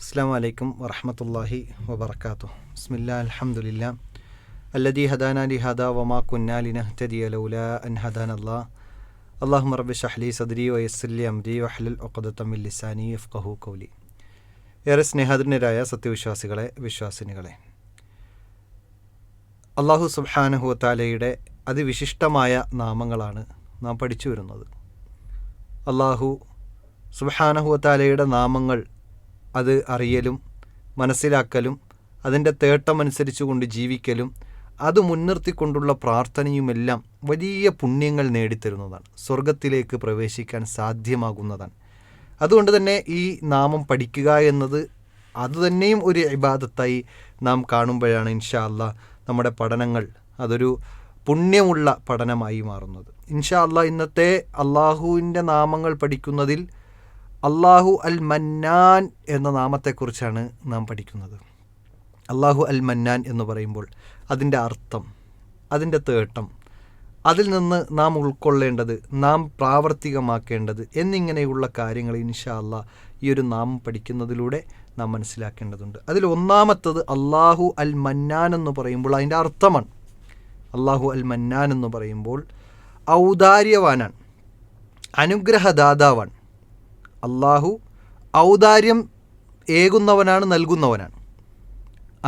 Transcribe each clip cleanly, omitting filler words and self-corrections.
അസ്സലാമു അലൈക്കും വറഹ്മത്തുള്ളാഹി വബറകാതുഹു. ബിസ്മില്ലാഹിൽ അൽഹംദുലില്ലാഹ് അല്ലദീ ഹദാനാ ലിഹാദാ വമാ കുന്നാ ലിനഹ്തദിയ ലൗലാ അൻ ഹദാനല്ലാഹ്. അല്ലാഹുമ്മ റബ്ബി ഇശ്റഹ് ലി സദ്രി വയസ്സിർ ലി അംരി വഹ്ലുൽ ഉഖ്ദതം മിൻ ലിസാനി യഫ്ഖഹു ഖൗലി. ഏറെ സ്നേഹാദരനരായ സത്യവിശ്വാസികളെ, വിശ്വാസിനികളെ, അല്ലാഹു സുബ്ഹാനഹു വ തആലയുടെ അതിവിശിഷ്ടമായ നാമങ്ങളാണ് നാം പഠിച്ചു വരുന്നത്. അല്ലാഹു സുബ്ഹാനഹു വ തആലയുടെ നാമങ്ങൾ അത് അറിയലും മനസ്സിലാക്കലും അതിൻ്റെ തേട്ടമനുസരിച്ച് കൊണ്ട് ജീവിക്കലും അത് മുൻനിർത്തിക്കൊണ്ടുള്ള പ്രാർത്ഥനയുമെല്ലാം വലിയ പുണ്യങ്ങൾ നേടിത്തരുന്നതാണ്, സ്വർഗത്തിലേക്ക് പ്രവേശിക്കാൻ സാധ്യമാകുന്നതാണ്. അതുകൊണ്ട് തന്നെ ഈ നാമം പഠിക്കുക എന്നത് അതുതന്നെയും ഒരു ഇബാദത്തായി നാം കാണുമ്പോഴാണ് ഇൻഷാ അല്ലാഹ് നമ്മുടെ പഠനങ്ങൾ അതൊരു പുണ്യമുള്ള പഠനമായി മാറുന്നത്. ഇൻഷാ അല്ലാഹ് ഇന്നത്തെ അള്ളാഹുവിൻ്റെ നാമങ്ങൾ പഠിക്കുന്നതിൽ അള്ളാഹു അൽ മന്നാൻ എന്ന നാമത്തെക്കുറിച്ചാണ് നാം പഠിക്കുന്നത്. അള്ളാഹു അൽ മന്നാൻ എന്ന് പറയുമ്പോൾ അതിൻ്റെ അർത്ഥം, അതിൻ്റെ തേട്ടം, അതിൽ നിന്ന് നാം ഉൾക്കൊള്ളേണ്ടത്, നാം പ്രാവർത്തികമാക്കേണ്ടത് എന്നിങ്ങനെയുള്ള കാര്യങ്ങൾ ഇൻഷാ അല്ലാഹ് ഈ ഒരു നാമം പഠിക്കുന്നതിലൂടെ നാം മനസ്സിലാക്കേണ്ടതുണ്ട്. അതിൽ ഒന്നാമത്തത് അള്ളാഹു അൽ മന്നാൻ എന്ന് പറയുമ്പോൾ അതിൻ്റെ അർത്ഥമാണ്. അള്ളാഹു അൽ മന്നാൻ എന്ന് പറയുമ്പോൾ ഔദാര്യവാനാണ്, അനുഗ്രഹദാതാവാണ്. അള്ളാഹു ഔദാര്യം ഏകുന്നവനാണ്, നൽകുന്നവനാണ്.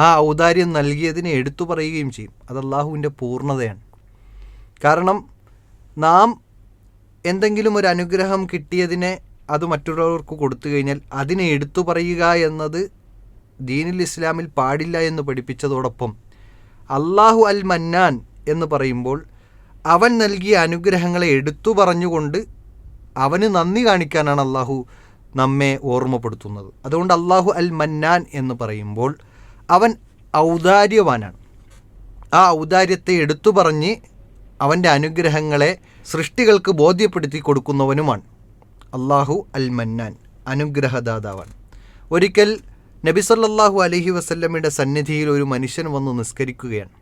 ആ ഔദാര്യം നൽകിയതിനെ എടുത്തു പറയുകയും ചെയ്യും. അത് അള്ളാഹുവിൻ്റെ പൂർണ്ണതയാണ്. കാരണം നാം എന്തെങ്കിലും ഒരു അനുഗ്രഹം കിട്ടിയതിനെ അത് മറ്റുള്ളവർക്ക് കൊടുത്തു കഴിഞ്ഞാൽ അതിനെ എടുത്തു പറയുക എന്നത് ദീനുൽ ഇസ്ലാമിൽ പാടില്ല എന്ന് പഠിപ്പിച്ചതോടൊപ്പം അള്ളാഹു അൽ മന്നാൻ എന്ന് പറയുമ്പോൾ അവൻ നൽകിയ അനുഗ്രഹങ്ങളെ എടുത്തു പറഞ്ഞുകൊണ്ട് അവന് നന്ദി കാണിക്കാനാണ് അള്ളാഹു നമ്മെ ഓർമ്മപ്പെടുത്തുന്നത്. അതുകൊണ്ട് അള്ളാഹു അൽ മന്നാൻ എന്ന് പറയുമ്പോൾ അവൻ ഔദാര്യവാനാണ്. ആ ഔദാര്യത്തെ എടുത്തു പറഞ്ഞ് അവൻ്റെ അനുഗ്രഹങ്ങളെ സൃഷ്ടികൾക്ക് ബോധ്യപ്പെടുത്തി കൊടുക്കുന്നവനുമാണ് അള്ളാഹു അൽ മന്നാൻ, അനുഗ്രഹദാതാവാണ്. ഒരിക്കൽ നബി സല്ലല്ലാഹു അലൈഹി വസല്ലമയുടെ സന്നിധിയിൽ ഒരു മനുഷ്യൻ വന്ന് നിസ്കരിക്കുകയാണ്.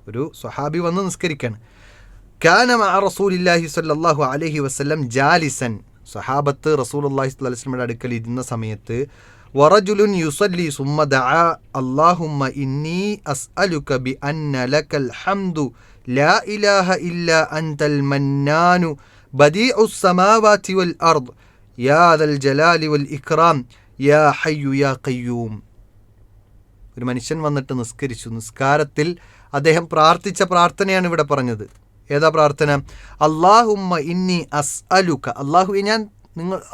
ഒരു സ്വഹാബി വന്ന് നിസ്കരിക്കുകയാണ്. കാന മഅ റസൂലില്ലാഹി സ്വല്ലല്ലാഹു അലൈഹി വസല്ലം ജാലിസൻ, സ്വഹാബത്ത് റസൂലുള്ളാഹി സ്വല്ലല്ലാഹു അലൈഹി വസല്ലമയുടെ അടുക്കൽ ഇരുന്ന സമയത്ത് വറജുലുൻ യുസല്ലി സുമ്മ ദഅ അല്ലാഹുമ്മ ഇന്നി അസ്അലുക ബി അന്ന ലകൽ ഹംദു ലാ ഇലാഹ ഇല്ലാ അൻതൽ മന്നാനു ബദീഉസ് സമാവാതി വൽ അർദ് യാ ദൽ ജലാലി വൽ ഇക്റാം യാ ഹയ്യു യാ ഖയ്യൂം. ഒരു മനുഷ്യൻ വന്നിട്ട് നിസ്കരിച്ചു. നിസ്കാരത്തിൽ അദ്ദേഹം പ്രാർത്ഥിച്ച പ്രാർത്ഥനയാണ് ഇവിടെ പറഞ്ഞത്. ഏതാ പ്രാർത്ഥന? അല്ലാഹുമ്മ ഇന്നി അസ്അലുക, അള്ളാഹുവെ ഞാൻ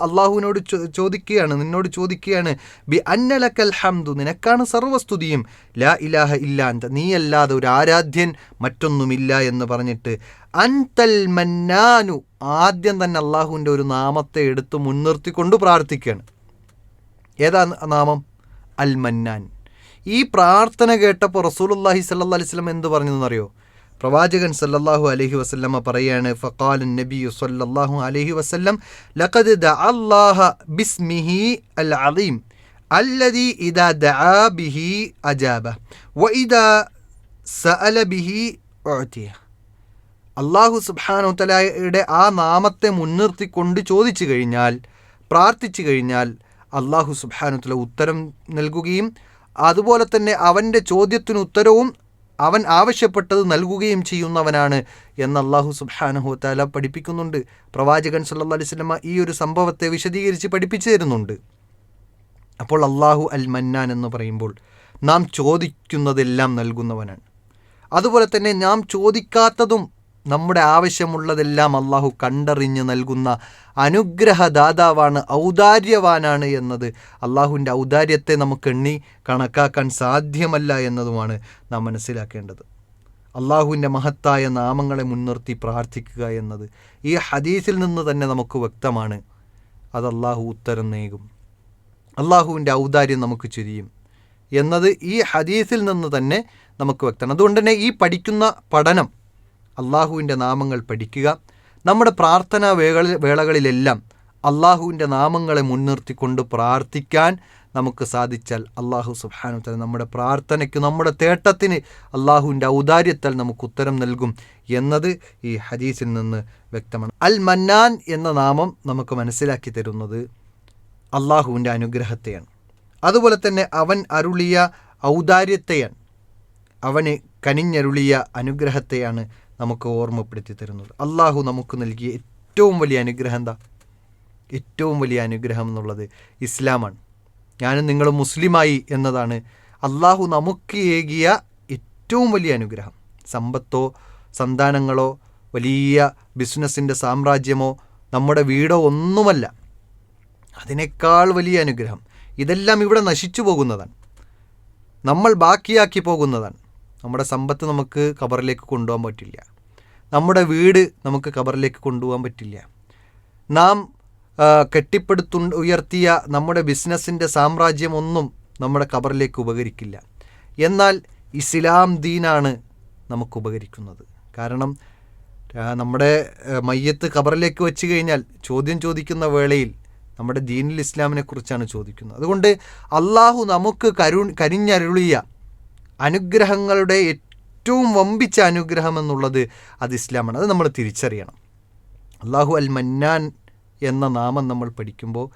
അള്ളാഹുവിനോട് ചോദിക്കുകയാണ്, നിന്നോട് ചോദിക്കുകയാണ്, ബി അന്നലക്കൽ ഹംദു, നിനക്കാണ് സർവസ്തുതിയും, ലാ ഇലാഹ ഇല്ലാ അൻത, നീയല്ലാതെ ഒരു ആരാധ്യൻ മറ്റൊന്നുമില്ല എന്ന് പറഞ്ഞിട്ട് അൻതൽ മന്നാനു, ആദ്യം തന്നെ അള്ളാഹുവിൻ്റെ ഒരു നാമത്തെ എടുത്ത് മുൻനിർത്തിക്കൊണ്ട് പ്രാർത്ഥിക്കുകയാണ്. ഏതാ നാമം? അൽ മന്നാൻ. ഈ പ്രാർത്ഥന കേട്ടപ്പോൾ റസൂലുള്ളാഹി സ്വല്ലല്ലാഹു അലൈഹി വസല്ലം എന്ത് പറഞ്ഞെന്നറിയോ? പ്രവാചകൻ സല്ലല്ലാഹു അലൈഹി വസല്ലമ പറയാണ്, ഫഖാല നബിയു സല്ലല്ലാഹു അലൈഹി വസല്ലം ലഖദ് ദഅല്ലാഹ ബിസ്മിഹി അൽ അദീം അല്ലദീ ഇദാ ദഅ ബിഹി അജാബ വഇദാ സഅല ബിഹി ഉഅതിയ. അല്ലാഹു സുബ്ഹാനഹു തആലയുടെ ആ നാമത്തെ മുൻനിർത്തിക്കൊണ്ട് ചോദിച്ചു കഴിഞ്ഞാൽ, പ്രാർത്ഥിച്ചു കഴിഞ്ഞാൽ അല്ലാഹു സുബ്ഹാനഹു തആല ഉത്തരം നൽകുകയും അതുപോലെ തന്നെ അവൻ്റെ ചോദ്യത്തിന് ഉത്തരവും അവൻ ആവശ്യപ്പെട്ടത് നൽകുകയും ചെയ്യുന്നവനാണ് എന്ന് അല്ലാഹു സുബ്ഹാനഹു വ തആല പഠിപ്പിക്കുന്നുണ്ട്. പ്രവാചകൻ സല്ലല്ലാഹു അലൈഹി വസല്ലമ ഈ ഒരു സംഭവത്തെ വിശദീകരിച്ച് പഠിപ്പിച്ചു തരുന്നുണ്ട്. അപ്പോൾ അല്ലാഹു അൽ മന്നാൻ എന്ന് പറയുമ്പോൾ നാം ചോദിക്കുന്നതെല്ലാം നൽകുന്നവനാണ്. അതുപോലെ തന്നെ നാം ചോദിക്കാത്തതും നമ്മുടെ ആവശ്യമുള്ളതെല്ലാം അല്ലാഹു കണ്ടറിഞ്ഞ് നൽകുന്ന അനുഗ്രഹദാതാവാണ്, ഔദാര്യവാനാണ് എന്നത്. അല്ലാഹുവിൻ്റെ ഔദാര്യത്തെ നമുക്ക് എണ്ണി കണക്കാക്കാൻ സാധ്യമല്ല എന്നതുമാണ് നാം മനസ്സിലാക്കേണ്ടത്. അല്ലാഹുവിൻ്റെ മഹത്തായ നാമങ്ങളെ മുൻനിർത്തി പ്രാർത്ഥിക്കുക എന്നത് ഈ ഹദീസിൽ നിന്ന് തന്നെ നമുക്ക് വ്യക്തമാണ്. അത് അല്ലാഹു ഉത്തരം നൽകും, അല്ലാഹുവിൻ്റെ ഔദാര്യം നമുക്ക് ചൊരിയും എന്നത് ഈ ഹദീസിൽ നിന്ന് തന്നെ നമുക്ക് വ്യക്തമാണ്. അതുകൊണ്ട് തന്നെ ഈ പഠിക്കുന്ന പഠനം, അള്ളാഹുവിൻ്റെ നാമങ്ങൾ പഠിക്കുക, നമ്മുടെ പ്രാർത്ഥനാ വേളകളിലെല്ലാം അള്ളാഹുവിൻ്റെ നാമങ്ങളെ മുൻനിർത്തിക്കൊണ്ട് പ്രാർത്ഥിക്കാൻ നമുക്ക് സാധിച്ചാൽ അള്ളാഹു സുബ്ഹാനഹു തആല നമ്മുടെ പ്രാർത്ഥനയ്ക്ക്, നമ്മുടെ തേട്ടത്തിന് അള്ളാഹുവിൻ്റെ ഔദാര്യത്താൽ നമുക്ക് ഉത്തരം നൽകും എന്നത് ഈ ഹദീസിൽ നിന്ന് വ്യക്തമാണ്. അൽ മന്നാൻ എന്ന നാമം നമുക്ക് മനസ്സിലാക്കി തരുന്നത് അള്ളാഹുവിൻ്റെ അനുഗ്രഹത്തെയാണ്. അതുപോലെ തന്നെ അവൻ അരുളിയ ഔദാര്യത്തെയാണ്, അവന് കനിഞ്ഞരുളിയ അനുഗ്രഹത്തെയാണ് നമുക്ക് ഓർമ്മപ്പെടുത്തി തരുന്നത്. അള്ളാഹു നമുക്ക് നൽകിയ ഏറ്റവും വലിയ അനുഗ്രഹം എന്താ? ഏറ്റവും വലിയ അനുഗ്രഹം എന്നുള്ളത് ഇസ്ലാമാണ്. ഞാനും നിങ്ങളും മുസ്ലിമായി എന്നതാണ് അള്ളാഹു നമുക്ക് ഏകിയ ഏറ്റവും വലിയ അനുഗ്രഹം. സമ്പത്തോ സന്താനങ്ങളോ വലിയ ബിസിനസ്സിൻ്റെ സാമ്രാജ്യമോ നമ്മുടെ വീടോ ഒന്നുമല്ല. അതിനേക്കാൾ വലിയ അനുഗ്രഹം. ഇതെല്ലാം ഇവിടെ നശിച്ചു പോകുന്നതാണ്, നമ്മൾ ബാക്കിയാക്കി പോകുന്നതാണ്. നമ്മുടെ സമ്പത്ത് നമുക്ക് ഖബറിലേക്ക് കൊണ്ടുപോകാൻ പറ്റില്ല, നമ്മുടെ വീട് നമുക്ക് ഖബറിലേക്ക് കൊണ്ടുപോകാൻ പറ്റില്ല, നാം ഉയർത്തിയ നമ്മുടെ ബിസിനസ്സിൻ്റെ സാമ്രാജ്യമൊന്നും നമ്മുടെ ഖബറിലേക്ക് ഉപകരിക്കില്ല. എന്നാൽ ഇസ്ലാം ദീനാണ് നമുക്ക് ഉപകരിക്കുന്നത്. കാരണം നമ്മുടെ മയ്യത്ത് ഖബറിലേക്ക് വെച്ച് കഴിഞ്ഞാൽ ചോദ്യം ചോദിക്കുന്ന വേളയിൽ നമ്മുടെ ദീനുൽ ഇസ്ലാമിനെ കുറിച്ചാണ് ചോദിക്കുന്നത്. അതുകൊണ്ട് അള്ളാഹു നമുക്ക് കനിഞ്ഞരുളിയ അനുഗ്രഹങ്ങളുടെ ഏറ്റവും വമ്പിച്ച അനുഗ്രഹം എന്നുള്ളത് അത് ഇസ്ലാമാണ്. അത് നമ്മൾ തിരിച്ചറിയണം. അള്ളാഹു അൽ മന്നാൻ എന്ന നാമം നമ്മൾ പഠിക്കുമ്പോൾ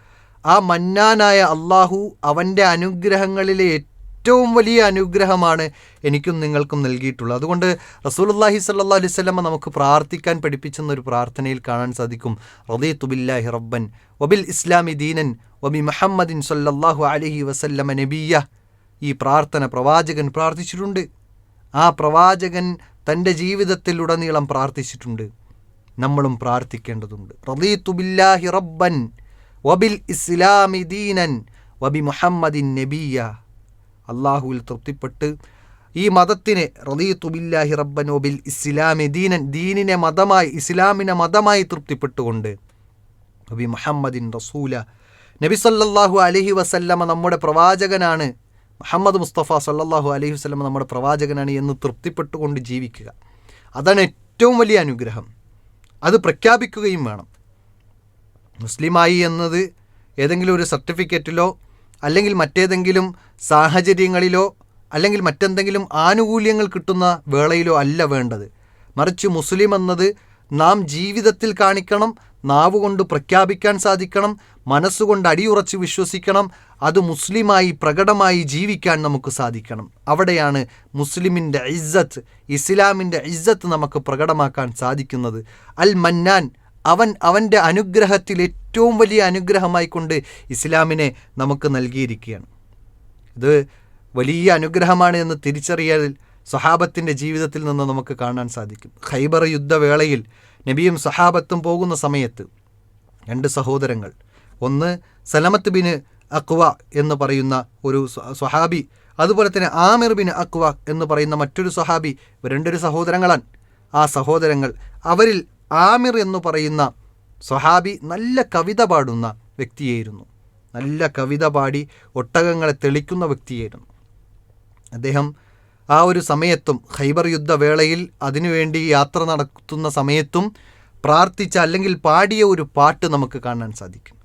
ആ മന്നാനായ അള്ളാഹു അവൻ്റെ അനുഗ്രഹങ്ങളിലെ ഏറ്റവും വലിയ അനുഗ്രഹമാണ് എനിക്കും നിങ്ങൾക്കും നൽകിയിട്ടുള്ളത്. അതുകൊണ്ട് റസൂലുള്ളാഹി സ്വല്ലല്ലാഹു അലൈഹി വസല്ലം നമുക്ക് പ്രാർത്ഥിക്കാൻ പഠിപ്പിച്ചെന്നൊരു പ്രാർത്ഥനയിൽ കാണാൻ സാധിക്കും, റളീതു ബില്ലാഹി റബ്ബൻ വബിൽ ഇസ്ലാമി ദീനൻ വബി മുഹമ്മദിൻ സ്വല്ലല്ലാഹു അലൈഹി വസല്ലമ നബിയ്യ. ഈ പ്രാർത്ഥന പ്രവാചകൻ പ്രാർത്ഥിച്ചിട്ടുണ്ട്. ആ പ്രവാചകൻ തൻ്റെ ജീവിതത്തിലുടനീളം പ്രാർത്ഥിച്ചിട്ടുണ്ട്. നമ്മളും പ്രാർത്ഥിക്കേണ്ടതുണ്ട്. റളീതു ബില്ലാഹി റബ്ബൻ വബിൽ ഇസ്ലാമി ദീനൻ വബി മുഹമ്മദിൻ നബിയ്യ. അള്ളാഹുവിൽ തൃപ്തിപ്പെട്ട് ഈ മതത്തിനെ റളീതു ബില്ലാഹി റബ്ബൻ വബിൽ ഇസ്ലാമി ദീനൻ, ദീനിനെ മതമായി, ഇസ്ലാമിനെ മതമായി തൃപ്തിപ്പെട്ടുകൊണ്ട് നബി മുഹമ്മദിൻ റസൂല, നബി സല്ലല്ലാഹു അലൈഹി വസല്ലമ നമ്മുടെ പ്രവാചകനാണ്, മുഹമ്മദ് മുസ്തഫ സല്ലല്ലാഹു അലൈഹി വസല്ലമ നമ്മുടെ പ്രവാചകനാണ് എന്ന് തൃപ്തിപ്പെട്ടുകൊണ്ട് ജീവിക്കുക. അതാണ് ഏറ്റവും വലിയ അനുഗ്രഹം. അത് പ്രഖ്യാപിക്കുകയും വേണം. മുസ്ലിമായി എന്നത് ഏതെങ്കിലും ഒരു സർട്ടിഫിക്കറ്റിലോ അല്ലെങ്കിൽ മറ്റേതെങ്കിലും സാഹചര്യങ്ങളിലോ അല്ലെങ്കിൽ മറ്റെന്തെങ്കിലും ആനുകൂല്യങ്ങൾ കിട്ടുന്ന വേളയിലോ അല്ല വേണ്ടത്. മറിച്ച് മുസ്ലിം എന്നത് നാം ജീവിതത്തിൽ കാണിക്കണം, നാവുകൊണ്ട് പ്രഖ്യാപിക്കാൻ സാധിക്കണം, മനസ്സുകൊണ്ട് അടിയുറച്ച് വിശ്വസിക്കണം, അത് മുസ്ലിമായി പ്രകടമായി ജീവിക്കാൻ നമുക്ക് സാധിക്കണം. അവിടെയാണ് മുസ്ലിമിൻ്റെ ഇസ്സത്ത്, ഇസ്ലാമിൻ്റെ ഇസ്സത്ത് നമുക്ക് പ്രകടമാക്കാൻ സാധിക്കുന്നത്. അൽ മന്നാൻ, അവൻ്റെ അനുഗ്രഹത്തിൽ ഏറ്റവും വലിയ അനുഗ്രഹമായിക്കൊണ്ട് ഇസ്ലാമിനെ നമുക്ക് നൽകിയിരിക്കുകയാണ്. ഇത് വലിയ അനുഗ്രഹമാണ് എന്ന് തിരിച്ചറിയൽ സ്വഹാബത്തിൻ്റെ ജീവിതത്തിൽ നിന്ന് നമുക്ക് കാണാൻ സാധിക്കും. ഖൈബർ യുദ്ധവേളയിൽ നബിയും സ്വഹാബത്തും പോകുന്ന സമയത്ത് രണ്ട് സഹോദരങ്ങൾ, ഒന്ന് സലമത്ത് ബിൻ അക്വ എന്ന് പറയുന്ന ഒരു സ്വഹാബി, അതുപോലെ തന്നെ ആമിർ ബിൻ അക്വ എന്ന് പറയുന്ന മറ്റൊരു സ്വഹാബി, ഇവർ രണ്ടൊരു സഹോദരങ്ങളാണ്. ആ സഹോദരങ്ങൾ, അവരിൽ ആമിർ എന്ന് പറയുന്ന സ്വഹാബി നല്ല കവിത പാടുന്ന വ്യക്തിയായിരുന്നു. നല്ല കവിത പാടി ഒട്ടകങ്ങളെ തെളിക്കുന്ന വ്യക്തിയായിരുന്നു. അദ്ദേഹം ആ ഒരു സമയത്തും ഖൈബർ യുദ്ധവേളയിൽ അതിനുവേണ്ടി യാത്ര നടത്തുന്ന സമയത്തും പ്രാർത്ഥിച്ച അല്ലെങ്കിൽ പാടിയ ഒരു പാട്ട് നമുക്ക് കാണാൻ സാധിക്കും.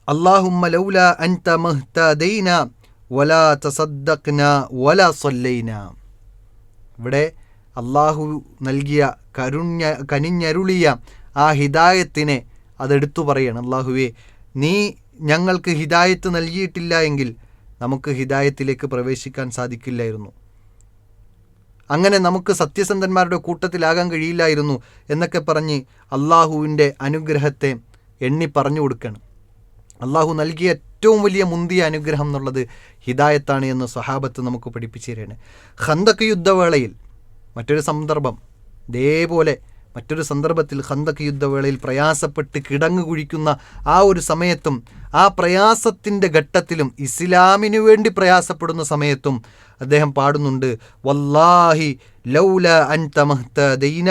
അല്ലാഹുമ്മ ലൗല അൻത മഹ്തദൈന വലാ തസദ്ദഖ്ന വലാ സല്ലൈന. ഇവിടെ അള്ളാഹു നൽകിയ കനിഞ്ഞരുളിയ ആ ഹിദായത്തിനെ അതെടുത്തു പറയണം. അള്ളാഹുവേ, നീ ഞങ്ങൾക്ക് ഹിദായത്ത് നൽകിയിട്ടില്ല എങ്കിൽ നമുക്ക് ഹിദായത്തിലേക്ക് പ്രവേശിക്കാൻ സാധിക്കില്ലായിരുന്നു, അങ്ങനെ നമുക്ക് സത്യസന്ധന്മാരുടെ കൂട്ടത്തിലാകാൻ കഴിയില്ലായിരുന്നു എന്നൊക്കെ പറഞ്ഞ് അള്ളാഹുവിൻ്റെ അനുഗ്രഹത്തെ എണ്ണി പറഞ്ഞു കൊടുക്കണം. അള്ളാഹു നൽകിയ ഏറ്റവും വലിയ മുന്തിയ അനുഗ്രഹം എന്നുള്ളത് ഹിദായത്താണ് എന്ന് സ്വഹാബത്ത് നമുക്ക് പഠിപ്പിച്ചു തരികയാണ്. ഖന്തക്ക് യുദ്ധവേളയിൽ മറ്റൊരു സന്ദർഭം, ഇതേപോലെ മറ്റൊരു സന്ദർഭത്തിൽ ഖന്തക്ക് യുദ്ധവേളയിൽ പ്രയാസപ്പെട്ട് കിടങ്ങു കുഴിക്കുന്ന ആ ഒരു സമയത്തും ആ പ്രയാസത്തിൻ്റെ ഘട്ടത്തിലും ഇസ്ലാമിനു വേണ്ടി പ്രയാസപ്പെടുന്ന സമയത്തും അദ്ദേഹം പാടുന്നുണ്ട്, വല്ലാഹി ലൗല അൻത മഹ്തദൈന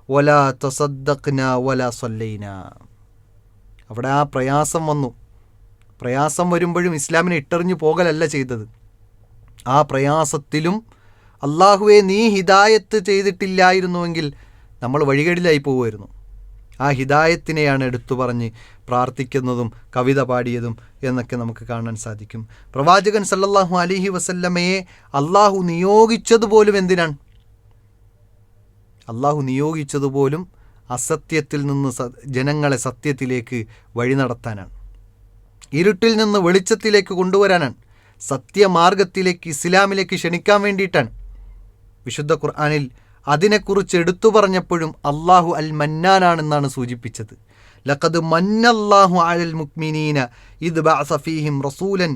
വലാ തസദ്ദഖ്ന വലാ സല്ലൈന. അവിടെ ആ പ്രയാസം വന്നു. പ്രയാസം വരുമ്പോഴും ഇസ്ലാമിനെ ഇട്ടെറിഞ്ഞു പോകലല്ല ചെയ്തത്. ആ പ്രയാസത്തിലും അള്ളാഹുവെ നീ ഹിദായത്ത് ചെയ്തിട്ടില്ലായിരുന്നുവെങ്കിൽ നമ്മൾ വഴികേടിലായി പോകുമായിരുന്നു. ആ ഹിദായത്തിനെയാണ് എടുത്തു പറഞ്ഞ് പ്രാർത്ഥിക്കുന്നതും കവിത പാടിയതും എന്നൊക്കെ നമുക്ക് കാണാൻ സാധിക്കും. പ്രവാചകൻ സല്ലല്ലാഹു അലൈഹി വസല്ലമയെ അള്ളാഹു നിയോഗിച്ചതുപോലും എന്തിനാണ്? അള്ളാഹു നിയോഗിച്ചതുപോലും അസത്യത്തിൽ നിന്ന് ജനങ്ങളെ സത്യത്തിലേക്ക് വഴി നടത്താനാണ്, ഇരുട്ടിൽ നിന്ന് വെളിച്ചത്തിലേക്ക് കൊണ്ടുവരാനാണ്, സത്യമാർഗത്തിലേക്ക്, ഇസ്ലാമിലേക്ക് ക്ഷണിക്കാൻ വേണ്ടിയിട്ടാണ്. വിശുദ്ധ ഖുർആനിൽ അതിനെക്കുറിച്ച് എടുത്തു പറഞ്ഞപ്പോഴും അള്ളാഹു അൽ മന്നാനാണെന്നാണ് സൂചിപ്പിച്ചത്. ലഖദ് മന്നല്ലാഹു അലൽ മുഅ്മിനീന ഇദ് ബഅസ ഫീഹിം റസൂലൻ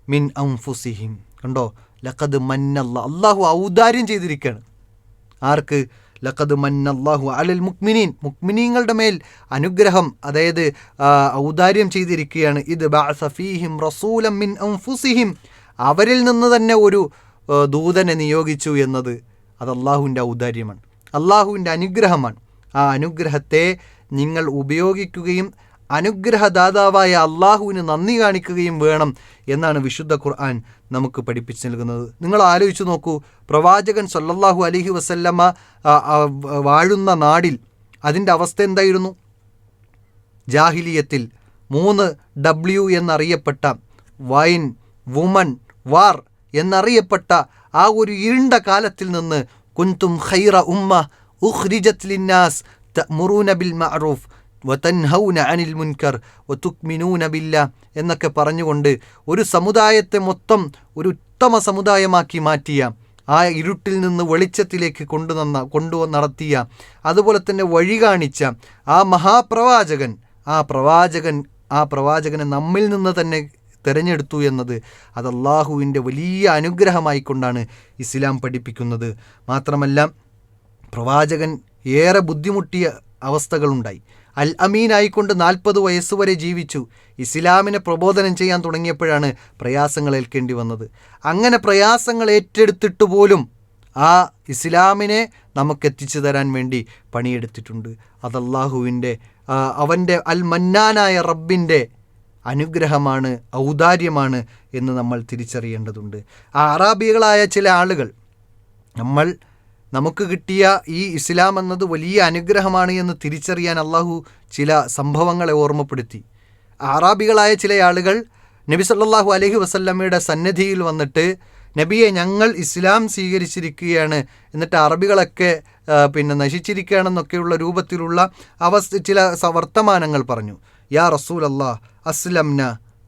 മിൻ അൻഫുസിഹിം. കണ്ടോ, ലഖദ് മന്നല്ലാഹ്, അള്ളാഹു ഔദാര്യം ചെയ്തിരിക്കുകയാണ്. ആർക്ക്? ലഖദ് മന്നല്ലാഹു അലൽ മുഅ്മിനീൻ, മുഅ്മിനീങ്ങളുടെ മേൽ അനുഗ്രഹം, അതായത് ഔദാര്യം ചെയ്തിരിക്കുകയാണ്. ഇദ് ബഅസ ഫീഹിം റസൂലൻ മിൻ അൻഫുസിഹിം, അവരിൽ നിന്ന് തന്നെ ഒരു ദൂതനെ നിയോഗിച്ചു എന്നത് അത് അള്ളാഹുവിൻ്റെ ഔദാര്യമാണ്, അള്ളാഹുവിൻ്റെ അനുഗ്രഹമാണ്. ആ അനുഗ്രഹത്തെ നിങ്ങൾ ഉപയോഗിക്കുകയും അനുഗ്രഹദാതാവായ അള്ളാഹുവിന് നന്ദി കാണിക്കുകയും വേണം എന്നാണ് വിശുദ്ധ ഖുർആൻ നമുക്ക് പഠിപ്പിച്ചു നൽകുന്നത്. നിങ്ങൾ ആലോചിച്ച് നോക്കൂ, പ്രവാചകൻ സല്ലല്ലാഹു അലൈഹി വസല്ലമ വാഴുന്ന നാടിൽ അതിൻ്റെ അവസ്ഥ എന്തായിരുന്നു? ജാഹിലിയത്തിൽ 3W എന്നറിയപ്പെട്ട വൈൻ, വുമൺ, വാർ എന്നറിയപ്പെട്ട ആ ഒരു ഇരുണ്ട കാലത്തിൽ നിന്ന് കുൻതും ഖൈറ ഉമ്മ ഉഖ്രിജത് ലിന്നാസ് തഅ്മുറൂന ബിൽ മഅറൂഫ് വതൻഹൗന അനിൽ മുൻകർ വതുക്മിനൂന ബില്ലാഹ് എന്നൊക്കെ പറഞ്ഞുകൊണ്ട് ഒരു സമുദായത്തെ മൊത്തം ഒരു ഉത്തമ സമുദായമാക്കി മാറ്റിയ, ആ ഇരുട്ടിൽ നിന്ന് വെളിച്ചത്തിലേക്ക് കൊണ്ടു നടത്തിയ, അതുപോലെ തന്നെ വഴി കാണിച്ച ആ മഹാപ്രവാചകൻ, ആ പ്രവാചകനെ നമ്മിൽ നിന്ന് തന്നെ തിരഞ്ഞെടുത്തു എന്നത് അത് അള്ളാഹുവിൻ്റെ വലിയ അനുഗ്രഹമായിക്കൊണ്ടാണ് ഇസ്ലാം പഠിപ്പിക്കുന്നത്. മാത്രമല്ല, പ്രവാചകൻ ഏറെ ബുദ്ധിമുട്ടിയ അവസ്ഥകളുണ്ടായി. അൽ അമീൻ ആയിക്കൊണ്ട് 40 വയസ്സുവരെ ജീവിച്ചു. ഇസ്ലാമിനെ പ്രബോധനം ചെയ്യാൻ തുടങ്ങിയപ്പോഴാണ് പ്രയാസങ്ങൾ ഏൽക്കേണ്ടി വന്നത്. അങ്ങനെ പ്രയാസങ്ങൾ ഏറ്റെടുത്തിട്ട് പോലും ആ ഇസ്ലാമിനെ നമുക്കെത്തിച്ചു തരാൻ വേണ്ടി പണിയെടുത്തിട്ടുണ്ട്. അത് അള്ളാഹുവിൻ്റെ, അവൻ്റെ അൽ മന്നാനായ റബ്ബിൻ്റെ അനുഗ്രഹമാണ്, ഔദാര്യമാണ് എന്ന് നമ്മൾ തിരിച്ചറിയേണ്ടതുണ്ട്. ആ അറാബികളായ ചില ആളുകൾ നമുക്ക് കിട്ടിയ ഈ ഇസ്ലാം എന്നത് വലിയ അനുഗ്രഹമാണ് എന്ന് തിരിച്ചറിയാൻ അള്ളാഹു ചില സംഭവങ്ങളെ ഓർമ്മപ്പെടുത്തി. അറാബികളായ ചില ആളുകൾ നബി സല്ലല്ലാഹു അലൈഹി വസല്ലമയുടെ സന്നിധിയിൽ വന്നിട്ട്, നബിയെ, ഞങ്ങൾ ഇസ്ലാം സ്വീകരിച്ചിരിക്കുകയാണ്, എന്നിട്ട് അറബികളൊക്കെ നശിച്ചിരിക്കുകയാണെന്നൊക്കെയുള്ള രൂപത്തിലുള്ള ചില വർത്തമാനങ്ങൾ പറഞ്ഞു. യാ റസൂലല്ലാഹ് അസ്ലംന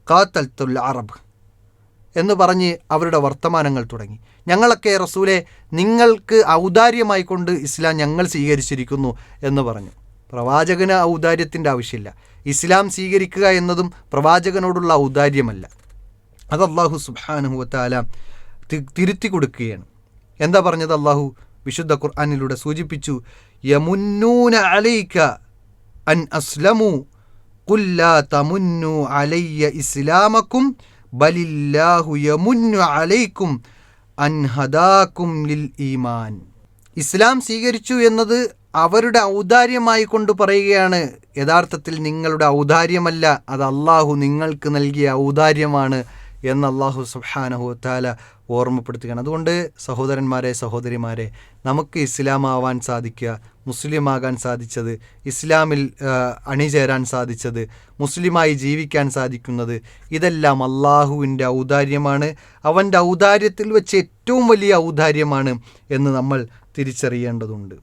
ഖാതൽതുൽ അറബ് എന്ന് പറഞ്ഞ് അവരുടെ വർത്തമാനങ്ങൾ തുടങ്ങി. ഞങ്ങളൊക്കെ റസൂലെ, നിങ്ങൾക്ക് ഔദാര്യമായി കൊണ്ട് ഇസ്ലാം ഞങ്ങൾ സ്വീകരിച്ചിരിക്കുന്നു എന്ന് പറഞ്ഞു. പ്രവാചകന് ഔദാര്യത്തിൻ്റെ ആവശ്യമില്ല. ഇസ്ലാം സ്വീകരിക്കുക എന്നതും പ്രവാചകനോടുള്ള ഔദാര്യമല്ല. അത് അല്ലാഹു സുബ്ഹാനഹു വ തആല തിരുത്തി കൊടുക്കുകയാണ്. എന്താ പറഞ്ഞത്? അല്ലാഹു വിശുദ്ധ ഖുർആനിലൂടെ സൂചിപ്പിച്ചു, യമുന്നൂന അലൈക അൻ അസ്ലമു ഖുൽ ലാ തമുന്നു അലയ്യ ഇസ്ലാമക്കും ബലില്ലാഹു യമുന്നു അലൈക്കും അൻ ഹദാക്കും ലിൽ ഈമാൻ. ഇസ്ലാം സ്വീകരിച്ചു എന്നത് അവരുടെ ഔദാര്യമായി കൊണ്ട് പറയുകയാണ്. യഥാർത്ഥത്തിൽ നിങ്ങളുടെ ഔദാര്യമല്ല, അത് അള്ളാഹു നിങ്ങൾക്ക് നൽകിയ ഔദാര്യമാണ് എന്ന് അള്ളാഹു സുബ്ഹാനഹു വ തആല ഓർമ്മപ്പെടുത്തുകയാണ്. അതുകൊണ്ട് സഹോദരന്മാരെ, സഹോദരിമാരെ, നമുക്ക് ഇസ്ലാമാവാൻ സാധിക്കുക, മുസ്ലിമാകാൻ സാധിച്ചത്, ഇസ്ലാമിൽ അണിചേരാൻ സാധിച്ചത്, മുസ്ലിമായി ജീവിക്കാൻ സാധിക്കുന്നത്, ഇതെല്ലാം അള്ളാഹുവിൻ്റെ ഔദാര്യമാണ്. അവൻ്റെ ഔദാര്യത്തിൽ വെച്ച് ഏറ്റവും വലിയ ഔദാര്യമാണ് എന്ന് നമ്മൾ തിരിച്ചറിയേണ്ടതുണ്ട്.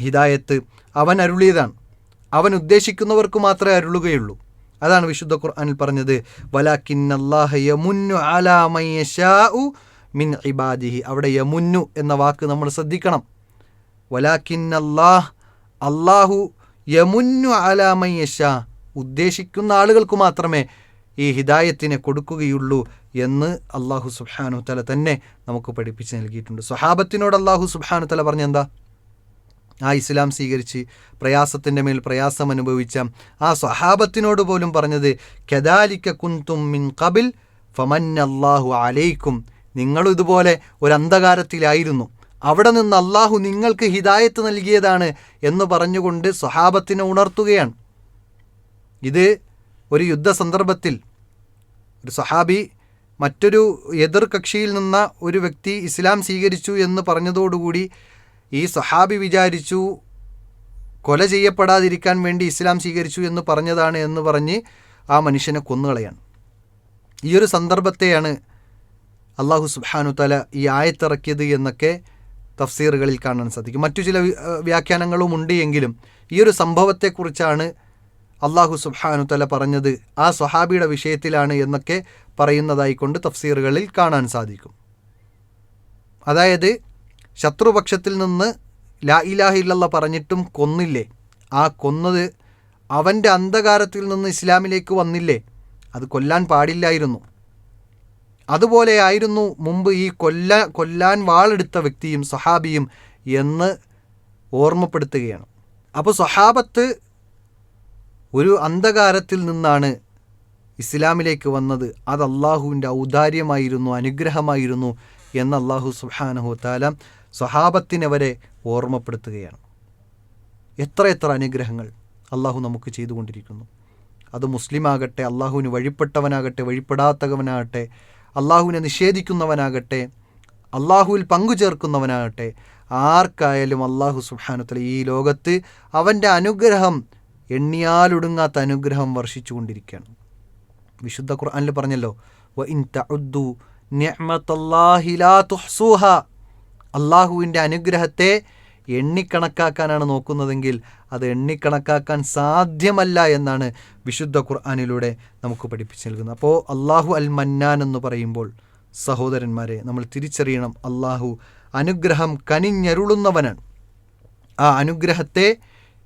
ഹിദായത്ത് അവൻ അരുളിയതാണ്. അവൻ ഉദ്ദേശിക്കുന്നവർക്ക് മാത്രമേ അരുളുകയുള്ളൂ. അതാണ് വിശുദ്ധ ഖുർആനിൽ പറഞ്ഞത്, വലാകിന്നല്ലാഹ യമുന്നു അലാ മൻ യശാഉ മിൻ ഇബാദിഹി. അവിടെ യമുന്നു എന്ന വാക്ക് നമ്മൾ ശ്രദ്ധിക്കണം. വലാകിന്നല്ലാഹ്, അല്ലാഹു യമുന്നു അലാ മൻ യശാ, ഉദ്ദേശിക്കുന്ന ആളുകൾക്ക് മാത്രമേ ഈ ഹിദായത്തിനെ കൊടുക്കുകയുള്ളൂ എന്ന് അല്ലാഹു സുബ്ഹാനഹു തആല തന്നെ നമുക്ക് പഠിപ്പിച്ച് നൽകിയിട്ടുണ്ട്. സ്വഹാബത്തിനോട് അല്ലാഹു സുബ്ഹാനഹു തആല പറഞ്ഞെന്താ? ആ ഇസ്ലാം സ്വീകരിച്ച് പ്രയാസത്തിൻ്റെ മേൽ പ്രയാസം അനുഭവിച്ച ആ സ്വഹാബത്തിനോട് പോലും പറഞ്ഞത്, കദാലിക കുൻതും മിൻ ഖബിൽ ഫമന്നല്ലാഹു അലൈക്കും. നിങ്ങളും ഇതുപോലെ ഒരു അന്ധകാരത്തിലായിരുന്നു, അവിടെ നിന്ന് അള്ളാഹു നിങ്ങൾക്ക് ഹിദായത്ത് നൽകിയതാണ് എന്ന് പറഞ്ഞുകൊണ്ട് സ്വഹാബത്തിനെ ഉണർത്തുകയാണ്. ഇത് ഒരു യുദ്ധ സന്ദർഭത്തിൽ ഒരു സ്വഹാബി മറ്റൊരു എതിർ കക്ഷിയിൽ നിന്ന ഒരു വ്യക്തി ഇസ്ലാം സ്വീകരിച്ചു എന്ന് പറഞ്ഞതോടുകൂടി ഈ സ്വഹാബി വിചാരിച്ചു കൊല ചെയ്യപ്പെടാതിരിക്കാൻ വേണ്ടി ഇസ്ലാം സ്വീകരിച്ചു എന്ന് പറഞ്ഞതാണ് എന്ന് പറഞ്ഞ് ആ മനുഷ്യനെ കൊന്നുകളയാണ്. ഈ ഒരു സന്ദർഭത്തെയാണ് അല്ലാഹു സുബ്ഹാനഹു തആല ഈ ആയത്തിറക്കിയത് എന്നൊക്കെ തഫ്സീറുകളിൽ കാണാൻ സാധിക്കും. മറ്റു ചില വ്യാഖ്യാനങ്ങളും ഉണ്ട് എങ്കിലും ഈ ഒരു സംഭവത്തെക്കുറിച്ചാണ് അള്ളാഹു സുബ്ഹാനഹു തആല പറഞ്ഞത് ആ സ്വഹാബിയുടെ വിഷയത്തിലാണ് എന്നൊക്കെ പറയുന്നതായിക്കൊണ്ട് തഫ്സീറുകളിൽ കാണാൻ സാധിക്കും. അതായത് ശത്രുപക്ഷത്തിൽ നിന്ന് ലാ ഇലാഹ ഇല്ലല്ലാഹ് പറഞ്ഞിട്ടും കൊന്നില്ലേ, ആ കൊന്നത് അവൻ്റെ അന്ധകാരത്തിൽ നിന്ന് ഇസ്ലാമിലേക്ക് വന്നില്ലേ, അത് കൊല്ലാൻ പാടില്ലായിരുന്നു. അതുപോലെ ആയിരുന്നു മുമ്പ് ഈ കൊല്ലാൻ വാളെടുത്ത വ്യക്തിയും സ്വഹാബിയും എന്ന് ഓർമ്മപ്പെടുത്തുകയാണ്. അപ്പോൾ സ്വഹാബത്ത് ഒരു അന്ധകാരത്തിൽ നിന്നാണ് ഇസ്ലാമിലേക്ക് വന്നത്. അത് അള്ളാഹുവിൻ്റെ ഔദാര്യമായിരുന്നു, അനുഗ്രഹമായിരുന്നു എന്ന് അള്ളാഹു സുബ്ഹാനഹു തആല സ്വഹാബത്തിനെ വരെ ഓർമ്മപ്പെടുത്തുകയാണ്. എത്ര അനുഗ്രഹങ്ങൾ അള്ളാഹു നമുക്ക് ചെയ്തുകൊണ്ടിരിക്കുന്നു. അത് മുസ്ലിമാകട്ടെ, അള്ളാഹുവിന് വഴിപ്പെട്ടവനാകട്ടെ, വഴിപ്പെടാത്തവനാകട്ടെ, അള്ളാഹുവിനെ നിഷേധിക്കുന്നവനാകട്ടെ, അള്ളാഹുവിൽ പങ്കുചേർക്കുന്നവനാകട്ടെ, ആർക്കായാലും അള്ളാഹു സുബ്ഹാനഹു തആല ഈ ലോകത്ത് അവൻ്റെ അനുഗ്രഹം, എണ്ണിയാലൊടുങ്ങാത്ത അനുഗ്രഹം വർഷിച്ചു കൊണ്ടിരിക്കുകയാണ്. വിശുദ്ധ ഖുർആനിൽ പറഞ്ഞല്ലോ, വ ഇൻ തഉദ്ദു നിഅമതല്ലാഹി ലാ തുഹ്സൂഹാ. അള്ളാഹുവിൻ്റെ അനുഗ്രഹത്തെ എണ്ണിക്കണക്കാക്കാനാണ് നോക്കുന്നതെങ്കിൽ അത് എണ്ണിക്കണക്കാക്കാൻ സാധ്യമല്ല എന്നാണ് വിശുദ്ധ ഖുർആനിലൂടെ നമുക്ക് പഠിപ്പിച്ചു നൽകുന്നത്. അപ്പോൾ അള്ളാഹു അൽ മന്നാൻ എന്ന് പറയുമ്പോൾ സഹോദരന്മാരെ നമ്മൾ തിരിച്ചറിയണം, അള്ളാഹു അനുഗ്രഹം കനിഞ്ഞരുളുന്നവനാണ്. ആ അനുഗ്രഹത്തെ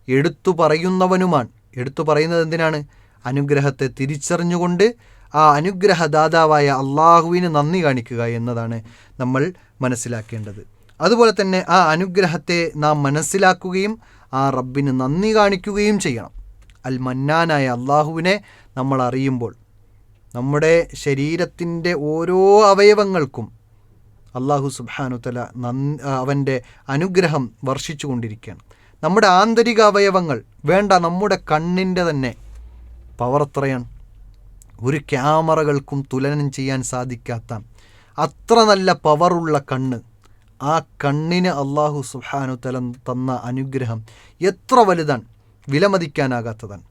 എടുത്തു പറയുന്നവനുമാണ്. എടുത്തു പറയുന്നത് എന്തിനാണ്? അനുഗ്രഹത്തെ തിരിച്ചറിഞ്ഞുകൊണ്ട് ആ അനുഗ്രഹദാതാവായ അള്ളാഹുവിന് നന്ദി കാണിക്കുക എന്നതാണ് നമ്മൾ മനസ്സിലാക്കേണ്ടത്. അതുപോലെ തന്നെ ആ അനുഗ്രഹത്തെ നാം മനസ്സിലാക്കുകയും ആ റബ്ബിന് നന്ദി കാണിക്കുകയും ചെയ്യണം. അൽ മന്നാനായ അള്ളാഹുവിനെ നമ്മൾ അറിയുമ്പോൾ നമ്മുടെ ശരീരത്തിൻ്റെ ഓരോ അവയവങ്ങൾക്കും അള്ളാഹു സുബ്ഹാനഹു തആല അവൻ്റെ അനുഗ്രഹം വർഷിച്ചു കൊണ്ടിരിക്കുകയാണ്. നമ്മുടെ ആന്തരിക അവയവങ്ങൾ വേണ്ട, നമ്മുടെ കണ്ണിൻ്റെ തന്നെ പവർ എത്രയാണ്? ഒരു ക്യാമറകൾക്കും തുലനം ചെയ്യാൻ സാധിക്കാത്ത അത്ര നല്ല പവറുള്ള കണ്ണ്. ആ കണ്ണിന് അള്ളാഹു സുബ്ഹാനഹു തആല തന്ന അനുഗ്രഹം എത്ര വലുതാണ്, വിലമതിക്കാനാകാത്തതാണ്.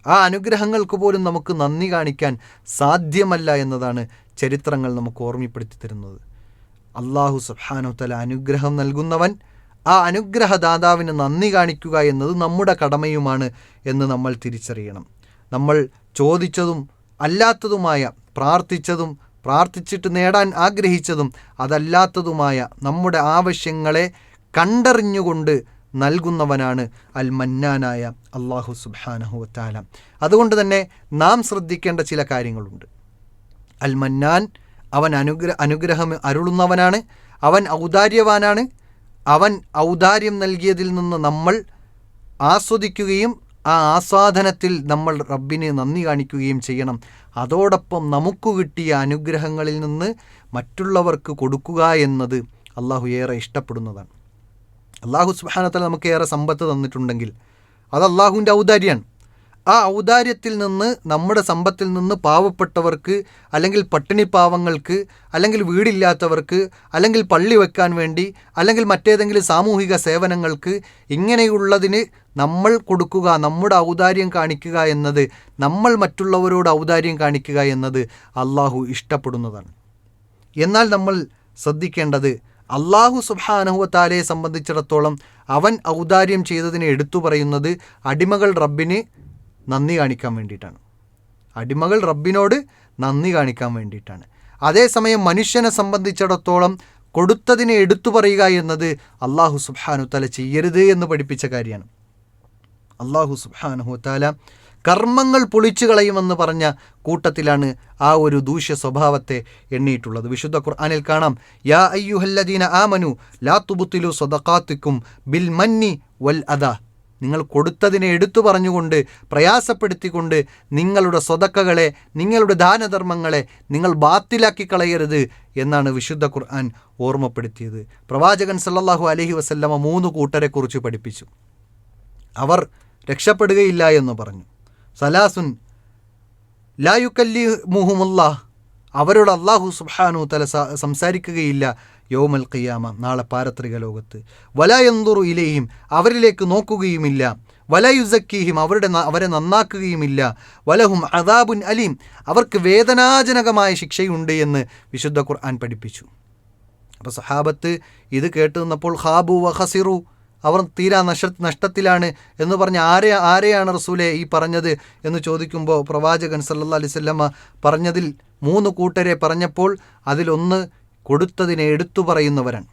ആ അനുഗ്രഹങ്ങൾക്ക് പോലും നമുക്ക് നന്ദി കാണിക്കാൻ സാധ്യമല്ല എന്നതാണ് ചരിത്രങ്ങൾ നമുക്ക് ഓർമ്മപ്പെടുത്തി തരുന്നത്. അള്ളാഹു സുബ്ഹാനഹു തആല അനുഗ്രഹം നൽകുന്നവൻ, ആ അനുഗ്രഹദാതാവിന് നന്ദി കാണിക്കുക എന്നത് നമ്മുടെ കടമയുമാണ് എന്ന് നമ്മൾ തിരിച്ചറിയണം. നമ്മൾ ചോദിച്ചതും അല്ലാത്തതുമായ, പ്രാർത്ഥിച്ചതും പ്രാർത്ഥിച്ചിട്ട് നേടാൻ ആഗ്രഹിച്ചതും അതല്ലാത്തതുമായ നമ്മുടെ ആവശ്യങ്ങളെ കണ്ടറിഞ്ഞുകൊണ്ട് നൽകുന്നവനാണ് അൽ മന്നാനായ അള്ളാഹു സുബ്ഹാനഹു വതആല. അതുകൊണ്ട് തന്നെ നാം ശ്രദ്ധിക്കേണ്ട ചില കാര്യങ്ങളുണ്ട്. അൽ മന്നാൻ അവൻ അനുഗ്രഹം അരുളുന്നവനാണ്, അവൻ ഔദാര്യവാനാണ്. അവൻ ഔദാര്യം നൽകിയതിൽ നിന്ന് നമ്മൾ ആസ്വദിക്കുകയും ആ ആസ്വാദനത്തിൽ നമ്മൾ റബ്ബിന് നന്ദി കാണിക്കുകയും ചെയ്യണം. അതോടൊപ്പം നമുക്ക് കിട്ടിയ അനുഗ്രഹങ്ങളിൽ നിന്ന് മറ്റുള്ളവർക്ക് കൊടുക്കുക എന്നത് അള്ളാഹു ഏറെ ഇഷ്ടപ്പെടുന്നതാണ്. അള്ളാഹു സുബ്ഹാനഹു തആല നമുക്ക് ഏറെ സമ്പത്ത് തന്നിട്ടുണ്ടെങ്കിൽ അത് അള്ളാഹുവിൻ്റെ ഔദാര്യമാണ്. ആ ഔദാര്യത്തിൽ നിന്ന്, നമ്മുടെ സമ്പത്തിൽ നിന്ന് പാവപ്പെട്ടവർക്ക്, അല്ലെങ്കിൽ പട്ടിണി പാവങ്ങൾക്ക്, അല്ലെങ്കിൽ വീടില്ലാത്തവർക്ക്, അല്ലെങ്കിൽ പള്ളി വെക്കാൻ വേണ്ടി, അല്ലെങ്കിൽ മറ്റേതെങ്കിലും സാമൂഹിക സേവനങ്ങൾക്ക്, ഇങ്ങനെയുള്ളതിന് നമ്മൾ കൊടുക്കുക, നമ്മുടെ ഔദാര്യം കാണിക്കുക എന്നത്, നമ്മൾ മറ്റുള്ളവരോട് ഔദാര്യം കാണിക്കുക എന്നത് അള്ളാഹു ഇഷ്ടപ്പെടുന്നതാണ്. എന്നാൽ നമ്മൾ ശ്രദ്ധിക്കേണ്ടത്, അള്ളാഹു സുബ്ഹാനഹു വതആലയെ സംബന്ധിച്ചിടത്തോളം അവൻ ഔദാര്യം ചെയ്തതിനെ എടുത്തു പറയുന്നത് അടിമകൾ റബ്ബിന് നന്ദി കാണിക്കാൻ വേണ്ടിയിട്ടാണ്. അടിമകൾ റബ്ബിനോട് നന്ദി കാണിക്കാൻ വേണ്ടിയിട്ടാണ്. അതേസമയം മനുഷ്യനെ സംബന്ധിച്ചിടത്തോളം കൊടുത്തതിനെ എടുത്തു പറയുക എന്നത് അള്ളാഹു സുബ്ഹാനഹു വതആല ചെയ്യരുത് എന്ന് പഠിപ്പിച്ച കാര്യമാണ്. അള്ളാഹു സുബ്ഹാനഹു വതആല കർമ്മങ്ങൾ പൊളിച്ചു കളയുമെന്ന് പറഞ്ഞ കൂട്ടത്തിലാണ് ആ ഒരു ദൂഷ്യ സ്വഭാവത്തെ എണ്ണിയിട്ടുള്ളത്. വിശുദ്ധ ഖുർആനിൽ കാണാം, യാ അയ്യുഹല്ലദീന ആമനു ലാ തുബ്തിലു സദഖാത്തിക്കും ബിൽ മന്നി വൽ അദാ. നിങ്ങൾ കൊടുത്തതിനെ എടുത്തു പറഞ്ഞുകൊണ്ട്, പ്രയാസപ്പെടുത്തിക്കൊണ്ട് നിങ്ങളുടെ സ്വതക്കകളെ, നിങ്ങളുടെ ദാനധർമ്മങ്ങളെ നിങ്ങൾ ബാത്തിലാക്കി കളയരുത് എന്നാണ് വിശുദ്ധ ഖുർആൻ ഓർമ്മപ്പെടുത്തിയത്. പ്രവാചകൻ സല്ലല്ലാഹു അലൈഹി വസല്ലമ 3 കൂട്ടരെക്കുറിച്ച് പഠിപ്പിച്ചു. അവർ രക്ഷപ്പെടുകയില്ല എന്ന് പറഞ്ഞു. സലാസുൻ ലാ യുകല്ലിമുഹുമുല്ലാഹ്, അവരോട് അള്ളാഹു സുബ്ഹാനഹു തആല സംസാരിക്കുകയില്ല യൗമൽ ഖിയാമ, നാളെ പാരത്രിക ലോകത്ത്. വലാ യൻദുറു ഇലൈഹിം, അവരിലേക്ക് നോക്കുകയുമില്ല. വലാ യുസക്കീഹിം, അവരെ നന്നാക്കുകയുമില്ല. വലഹും അദാബുൻ അലീം, അവർക്ക് വേദനാജനകമായ ശിക്ഷയുണ്ട് എന്ന് വിശുദ്ധ ഖുർആൻ പഠിപ്പിച്ചു. അപ്പോൾ സഹാബത്ത് ഇത് കേട്ടു നിന്നപ്പോൾ ഖാബു വ ഖസിറു, അവർ തീരാ നഷ്ടത്തിലാണ് എന്ന് പറഞ്ഞ് ആരെയാണ് റസൂലെ ഈ പറഞ്ഞത് എന്ന് ചോദിക്കുമ്പോൾ പ്രവാചകൻ സല്ലല്ലാഹു അലൈഹി വസല്ലമ പറഞ്ഞതിൽ 3 കൂട്ടരെ പറഞ്ഞപ്പോൾ അതിലൊന്ന് കൊടുത്തതിനെ എടുത്തു പറയുന്നവരാണ്.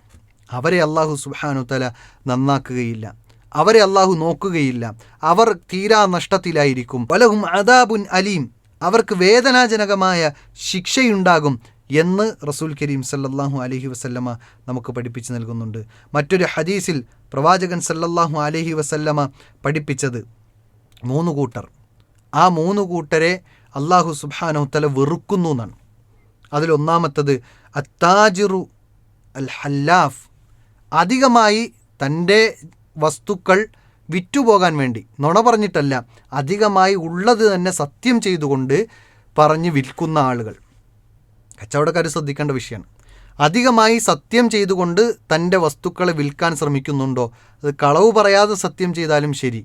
അവരെ അള്ളാഹു സുബ്ഹാനഹു വ തആല നന്നാക്കുകയില്ല, അവരെ അള്ളാഹു നോക്കുകയില്ല, അവർ തീരാ നഷ്ടത്തിലായിരിക്കും. വലഹും അദാബുൻ അലീം, അവർക്ക് വേദനാജനകമായ ശിക്ഷയുണ്ടാകും എന്ന് റസൂൽ കരീം സല്ലല്ലാഹു അലൈഹി വസല്ലമ നമുക്ക് പഠിപ്പിച്ച് നൽകുന്നുണ്ട്. മറ്റൊരു ഹദീസിൽ പ്രവാചകൻ സല്ലല്ലാഹു അലൈഹി വസല്ലമ പഠിപ്പിച്ചത് 3 കൂട്ടർ, ആ 3 കൂട്ടരെ അള്ളാഹു സുബ്ഹാനഹു വ തആല വെറുക്കുന്നു എന്നാണ്. അതിലൊന്നാമത്തത് അത്താജിറു അൽ ഹല്ലാഫ്, അധികമായി തൻ്റെ വസ്തുക്കൾ വിറ്റുപോകാൻ വേണ്ടി നുണ പറഞ്ഞിട്ടല്ല, അധികമായി ഉള്ളത് തന്നെ സത്യം ചെയ്തുകൊണ്ട് പറഞ്ഞ് വിൽക്കുന്ന ആളുകൾ. കച്ചവടക്കാർ ശ്രദ്ധിക്കേണ്ട വിഷയമാണ്. അധികമായി സത്യം ചെയ്തുകൊണ്ട് തൻ്റെ വസ്തുക്കളെ വിൽക്കാൻ ശ്രമിക്കുന്നുണ്ടോ, അത് കളവ് പറയാതെ സത്യം ചെയ്താലും ശരി,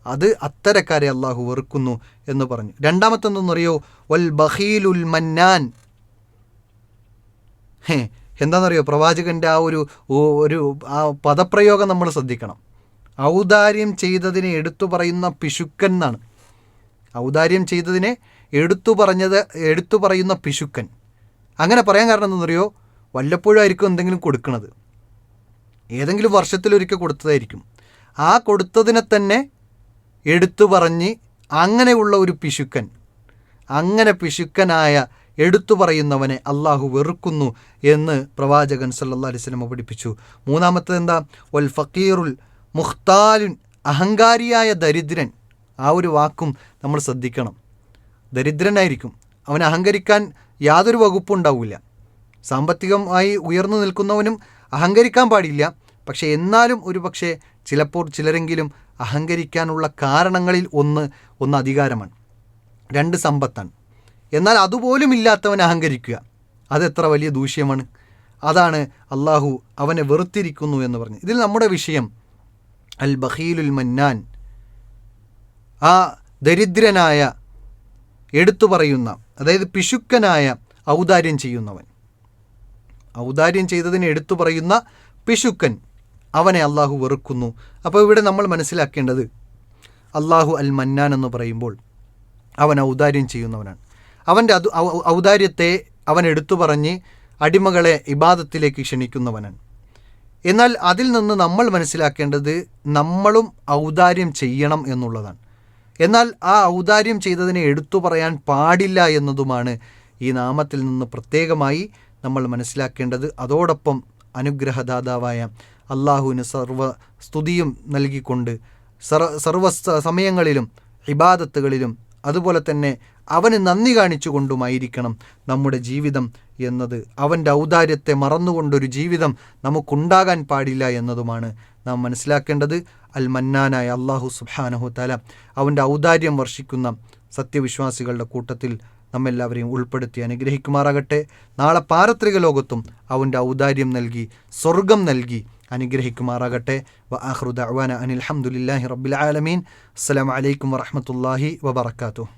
അത് അത്തരക്കാരെ അള്ളാഹു വെറുക്കുന്നു എന്ന് പറഞ്ഞു. രണ്ടാമത്തെന്തെന്നറിയോ, വൽ ബഖീലുൽ മന്നാൻ. എന്താണെന്നറിയോ, പ്രവാചകൻ്റെ ആ പദപ്രയോഗം നമ്മൾ ശ്രദ്ധിക്കണം. ഔദാര്യം ചെയ്തതിനെ എടുത്തു പറയുന്ന പിശുക്കൻ എന്നാണ്. ഔദാര്യം ചെയ്തതിനെ എടുത്തു പറയുന്ന പിശുക്കൻ. അങ്ങനെ പറയാൻ കാരണം എന്തെന്നറിയോ, വല്ലപ്പോഴും ആയിരിക്കും എന്തെങ്കിലും കൊടുക്കുന്നത്, ഏതെങ്കിലും വർഷത്തിലൊരിക്കൽ കൊടുത്തതായിരിക്കും. ആ കൊടുത്തതിനെ തന്നെ എടുത്തു പറഞ്ഞ് അങ്ങനെയുള്ള ഒരു പിശുക്കൻ, അങ്ങനെ പിശുക്കനായ എടുത്തു പറയുന്നവനെ അള്ളാഹു വെറുക്കുന്നു എന്ന് പ്രവാചകൻ സല്ലല്ലാഹു അലൈഹി വസല്ലം പഠിപ്പിച്ചു. മൂന്നാമത്തത് എന്താ, വൽ ഫക്കീറുൽ മുഖ്താലുൻ, അഹങ്കാരിയായ ദരിദ്രൻ. ആ ഒരു വാക്കും നമ്മൾ ശ്രദ്ധിക്കണം. ദരിദ്രനായിരിക്കും, അവൻ അഹങ്കരിക്കാൻ യാതൊരു വകുപ്പും ഉണ്ടാവില്ല. സാമ്പത്തികമായി ഉയർന്നു നിൽക്കുന്നവനും അഹങ്കരിക്കാൻ പാടില്ല. പക്ഷേ എന്നാലും ഒരു പക്ഷേ ചിലപ്പോൾ ചിലരെങ്കിലും അഹങ്കരിക്കാനുള്ള കാരണങ്ങളിൽ ഒന്ന് അധികാരമാണ്, 2 സമ്പത്താണ്. എന്നാൽ അതുപോലും ഇല്ലാത്തവൻ അഹങ്കരിക്കുക, അതെത്ര വലിയ ദൂഷ്യമാണ്. അതാണ് അള്ളാഹു അവനെ വെറുത്തിരിക്കുന്നു എന്ന് പറഞ്ഞു. ഇതിൽ നമ്മുടെ വിഷയം അൽ ബഖീലുൽ മന്നാൻ, ആ ദരിദ്രനായ എടുത്തു പറയുന്ന, അതായത് പിശുക്കനായ ഔദാര്യം ചെയ്യുന്നവൻ, ഔദാര്യം ചെയ്തതിനെ എടുത്തു പറയുന്ന പിശുക്കൻ, അവനെ അള്ളാഹു വെറുക്കുന്നു. അപ്പോൾ ഇവിടെ നമ്മൾ മനസ്സിലാക്കേണ്ടത്, അള്ളാഹു അൽ മന്നാൻ എന്ന് പറയുമ്പോൾ അവൻ ഔദാര്യം ചെയ്യുന്നവനാണ്. അവൻ്റെ ഔദാര്യത്തെ അവൻ എടുത്തു പറഞ്ഞ് അടിമകളെ ഇബാദത്തിലേക്ക് ക്ഷണിക്കുന്നവനാണ്. എന്നാൽ അതിൽ നിന്ന് നമ്മൾ മനസ്സിലാക്കേണ്ടത് നമ്മളും ഔദാര്യം ചെയ്യണം എന്നുള്ളതാണ്. എന്നാൽ ആ ഔദാര്യം ചെയ്തതിനെ എടുത്തു പറയാൻ പാടില്ല എന്നതുമാണ് ഈ നാമത്തിൽ നിന്ന് പ്രത്യേകമായി നമ്മൾ മനസ്സിലാക്കേണ്ടത്. അതോടൊപ്പം അനുഗ്രഹദാതാവായ അള്ളാഹുവിന് സർവ്വ സ്തുതിയും നൽകിക്കൊണ്ട് സർവ്വ സമയങ്ങളിലും ഇബാദത്തുകളിലും അതുപോലെ തന്നെ അവന് നന്ദി കാണിച്ചുകൊണ്ടുമായിരിക്കണം നമ്മുടെ ജീവിതം എന്നത്. അവൻ്റെ ഔദാര്യത്തെ മറന്നുകൊണ്ടൊരു ജീവിതം നമുക്കുണ്ടാകാൻ പാടില്ല എന്നതുമാണ് നാം മനസ്സിലാക്കേണ്ടത്. അൽ മന്നാനായ അള്ളാഹു സുബ്ഹാനഹു തആല അവൻ്റെ ഔദാര്യം വർഷിക്കുന്ന സത്യവിശ്വാസികളുടെ കൂട്ടത്തിൽ നമ്മെല്ലാവരെയും ഉൾപ്പെടുത്തി അനുഗ്രഹിക്കുമാറാകട്ടെ. നാളെ പാരത്രിക ലോകത്തും അവൻ്റെ ഔദാര്യം നൽകി സ്വർഗം നൽകി അനുഗ്രഹിക്കുമാറാകട്ടെ. വ ആഖിറു ദഅ്വാന അനിൽ ഹംദുലില്ലാഹി റബ്ബിൽ ആലമീൻ. അസ്സലാമു അലൈക്കും വറഹ്മത്തുള്ളാഹി വബറകാതുഹു.